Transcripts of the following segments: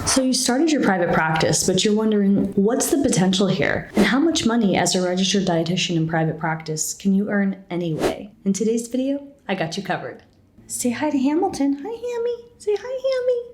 So you started your private practice, but you're wondering what's the potential here and how much money as a registered dietitian in private practice can you earn anyway? In today's video, I got you covered. Say hi to Hamilton. Hi, Hammy. Say hi,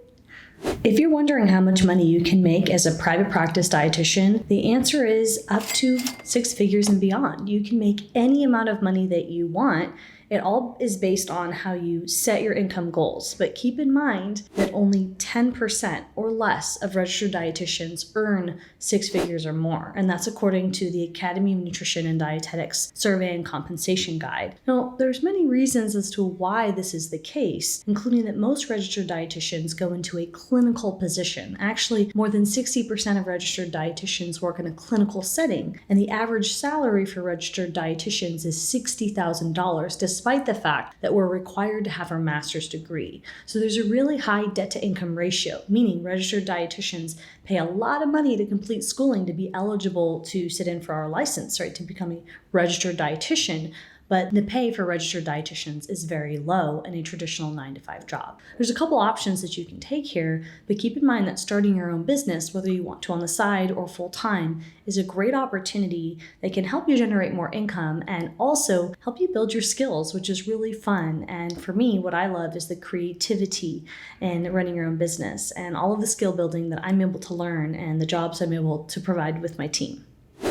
Hammy. If you're wondering how much money you can make as a private practice dietitian, the answer is up to 6 figures and beyond. You can make any amount of money that you want. It all is based on how you set your income goals, but keep in mind that only 10% or less of registered dietitians earn 6 figures or more, and that's according to the Academy of Nutrition and Dietetics Survey and Compensation Guide. Now, there's many reasons as to why this is the case, including that most registered dietitians go into a clinical position. Actually, more than 60% of registered dietitians work in a clinical setting, and the average salary for registered dietitians is $60,000, despite the fact that we're required to have our master's degree. So there's a really high debt to income ratio, meaning registered dietitians pay a lot of money to complete schooling to be eligible to sit in for our license, right, to become a registered dietitian. But the pay for registered dietitians is very low in a traditional 9-to-5 job. There's a couple options that you can take here, but keep in mind that starting your own business, whether you want to on the side or full-time, is a great opportunity that can help you generate more income and also help you build your skills, which is really fun. And for me, what I love is the creativity in running your own business and all of the skill building that I'm able to learn and the jobs I'm able to provide with my team.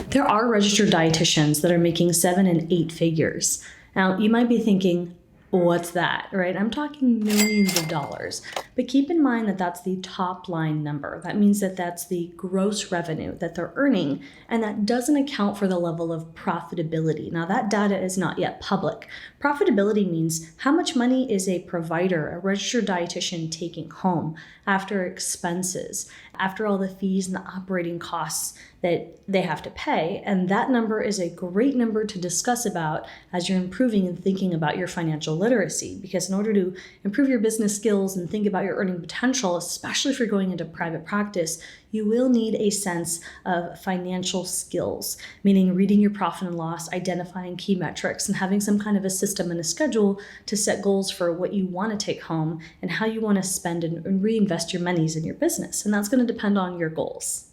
There are registered dietitians that are making 7 and 8 figures. Now, you might be thinking, what's that, right? I'm talking millions of dollars. But keep in mind that that's the top line number. That means that that's the gross revenue that they're earning, and that doesn't account for the level of profitability. Now, that data is not yet public. Profitability means how much money is a provider, a registered dietitian, taking home after expenses, after all the fees and the operating costs that they have to pay. And that number is a great number to discuss about as you're improving and thinking about your financial literacy. Because in order to improve your business skills and think about your earning potential, especially if you're going into private practice, you will need a sense of financial skills, meaning reading your profit and loss, identifying key metrics, and having some kind of a system and a schedule to set goals for what you want to take home and how you want to spend and reinvest your monies in your business. And that's going to depend on your goals.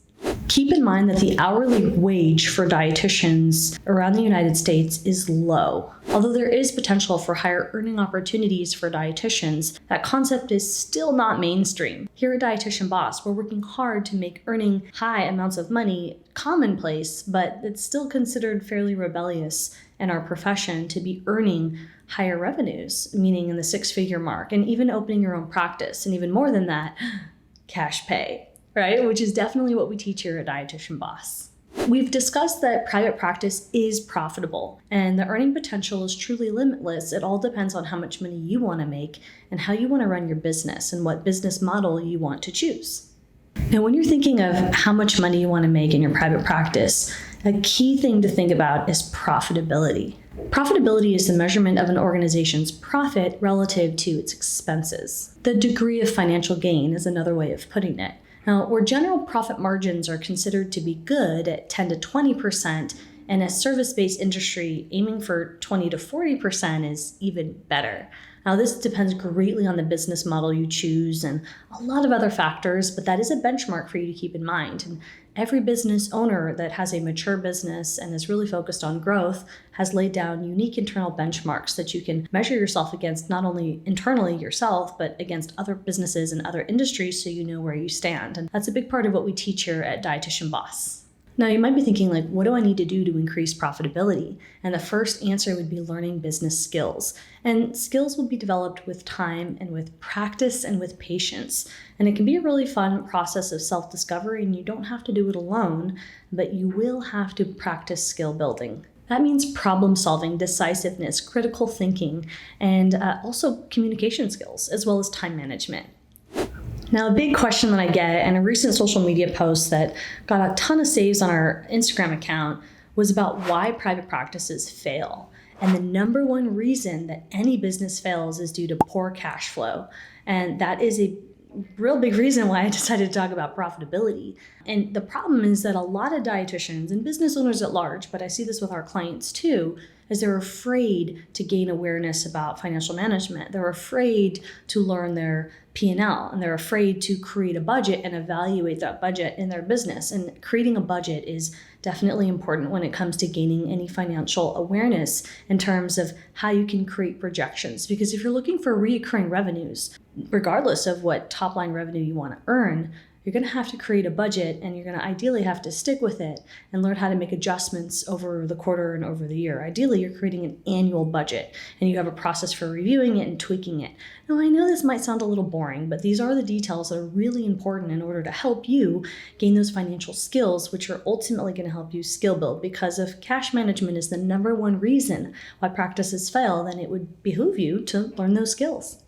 Keep in mind that the hourly wage for dietitians around the United States is low. Although there is potential for higher earning opportunities for dietitians, that concept is still not mainstream. Here at Dietitian Boss, we're working hard to make earning high amounts of money commonplace, but it's still considered fairly rebellious in our profession to be earning higher revenues, meaning in the 6-figure mark, and even opening your own practice, and even more than that, cash pay. Right? Which is definitely what we teach here at Dietitian Boss. We've discussed that private practice is profitable and the earning potential is truly limitless. It all depends on how much money you want to make and how you want to run your business and what business model you want to choose. Now, when you're thinking of how much money you want to make in your private practice, a key thing to think about is profitability. Profitability is the measurement of an organization's profit relative to its expenses. The degree of financial gain is another way of putting it. Now, where general profit margins are considered to be good at 10 to 20%, and a service-based industry aiming for 20 to 40% is even better. Now, this depends greatly on the business model you choose and a lot of other factors, but that is a benchmark for you to keep in mind. And every business owner that has a mature business and is really focused on growth has laid down unique internal benchmarks that you can measure yourself against, not only internally yourself, but against other businesses and other industries so you know where you stand. And that's a big part of what we teach here at Dietitian Boss. Now, you might be thinking, like, what do I need to do to increase profitability? And the first answer would be learning business skills. And skills will be developed with time and with practice and with patience. And it can be a really fun process of self-discovery, and you don't have to do it alone, but you will have to practice skill building. That means problem solving, decisiveness, critical thinking, and also communication skills, as well as time management. Now, a big question that I get, and a recent social media post that got a ton of saves on our Instagram account, was about why private practices fail. And the number one reason that any business fails is due to poor cash flow. And that is a real big reason why I decided to talk about profitability. And the problem is that a lot of dietitians and business owners at large, but I see this with our clients too, is they're afraid to gain awareness about financial management. They're afraid to learn their P&L, and they're afraid to create a budget and evaluate that budget in their business. And creating a budget is definitely important when it comes to gaining any financial awareness in terms of how you can create projections. Because if you're looking for recurring revenues, regardless of what top line revenue you want to earn, you're going to have to create a budget, and you're going to ideally have to stick with it and learn how to make adjustments over the quarter and over the year. Ideally, you're creating an annual budget, and you have a process for reviewing it and tweaking it. Now, I know this might sound a little boring, but these are the details that are really important in order to help you gain those financial skills, which are ultimately going to help you skill build. Because if cash management is the number one reason why practices fail, then it would behoove you to learn those skills.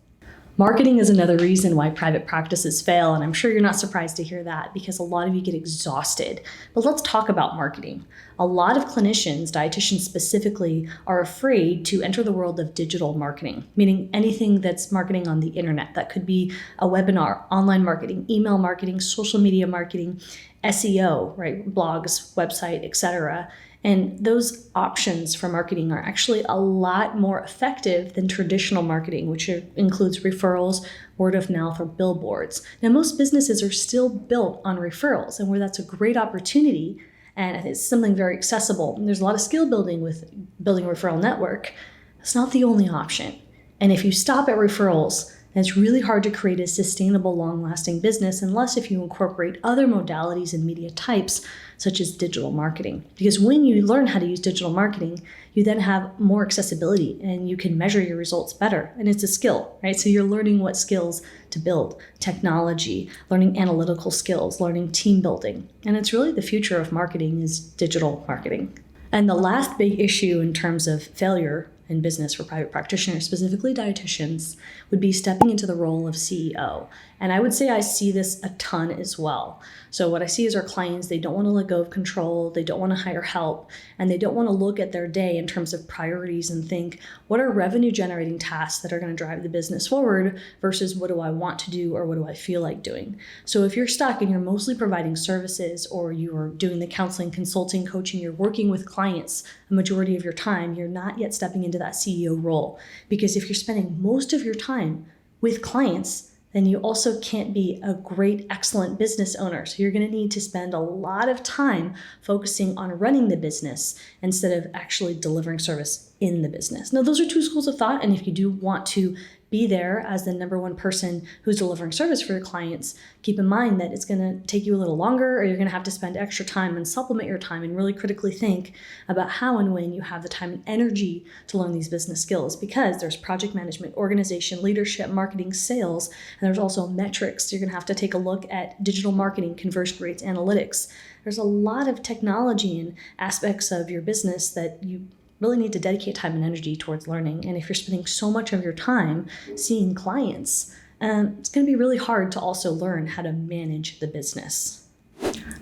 Marketing is another reason why private practices fail, and I'm sure you're not surprised to hear that because a lot of you get exhausted. But let's talk about marketing. A lot of clinicians, dietitians specifically, are afraid to enter the world of digital marketing, meaning anything that's marketing on the internet. That could be a webinar, online marketing, email marketing, social media marketing, SEO, right? Blogs, website, etc. And those options for marketing are actually a lot more effective than traditional marketing, which includes referrals, word of mouth, or billboards. Now, most businesses are still built on referrals, and where that's a great opportunity, and it's something very accessible. And there's a lot of skill building with building a referral network. It's not the only option. And if you stop at referrals, and it's really hard to create a sustainable, long-lasting business unless if you incorporate other modalities and media types, such as digital marketing. Because when you learn how to use digital marketing, you then have more accessibility and you can measure your results better. And it's a skill, right? So you're learning what skills to build, technology, learning analytical skills, learning team building. And it's really the future of marketing is digital marketing. And the last big issue in terms of failure in business for private practitioners, specifically dietitians, would be stepping into the role of CEO. And I would say I see this a ton as well. So what I see is our clients, they don't want to let go of control, they don't want to hire help, and they don't want to look at their day in terms of priorities and think, what are revenue generating tasks that are going to drive the business forward versus what do I want to do or what do I feel like doing? So if you're stuck and you're mostly providing services or you're doing the counseling, consulting, coaching, you're working with clients a majority of your time, you're not yet stepping into that CEO role. Because if you're spending most of your time with clients, then you also can't be a great, excellent business owner. So you're going to need to spend a lot of time focusing on running the business instead of actually delivering service in the business. Now, those are two schools of thought. And if you do want to be there as the number one person who's delivering service for your clients, keep in mind that it's going to take you a little longer, or you're going to have to spend extra time and supplement your time and really critically think about how and when you have the time and energy to learn these business skills, because there's project management, organization, leadership, marketing, sales, and there's also metrics. You're going to have to take a look at digital marketing, conversion rates, analytics. There's a lot of technology and aspects of your business that you really need to dedicate time and energy towards learning. And if you're spending so much of your time seeing clients, it's going to be really hard to also learn how to manage the business.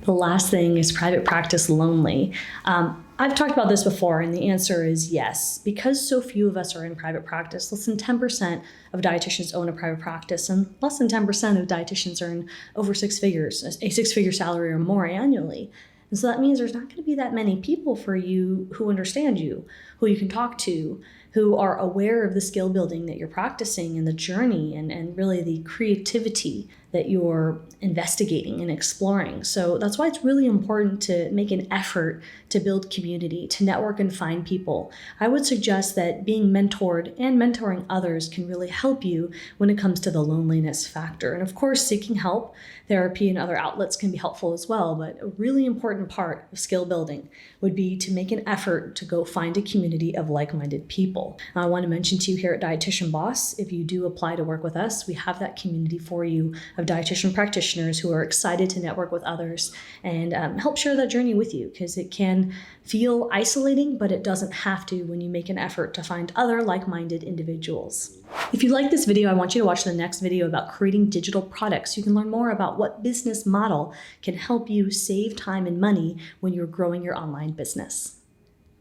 The last thing is private practice lonely. I've talked about this before, and the answer is yes. Because so few of us are in private practice, less than 10% of dietitians own a private practice, and less than 10% of dietitians earn over six figures, a six-figure salary or more annually. And so that means there's not going to be that many people for you who understand you, who you can talk to, who are aware of the skill building that you're practicing and the journey and really the creativity that you're investigating and exploring. So that's why it's really important to make an effort to build community, to network and find people. I would suggest that being mentored and mentoring others can really help you when it comes to the loneliness factor. And of course, seeking help, therapy, and other outlets can be helpful as well. But a really important part of skill building would be to make an effort to go find a community of like-minded people. I want to mention to you here at Dietitian Boss, if you do apply to work with us, we have that community for you of dietitian practitioners who are excited to network with others and help share that journey with you, because it can feel isolating, but it doesn't have to when you make an effort to find other like-minded individuals. If you like this video, I want you to watch the next video about creating digital products. You can learn more about what business model can help you save time and money when you're growing your online business.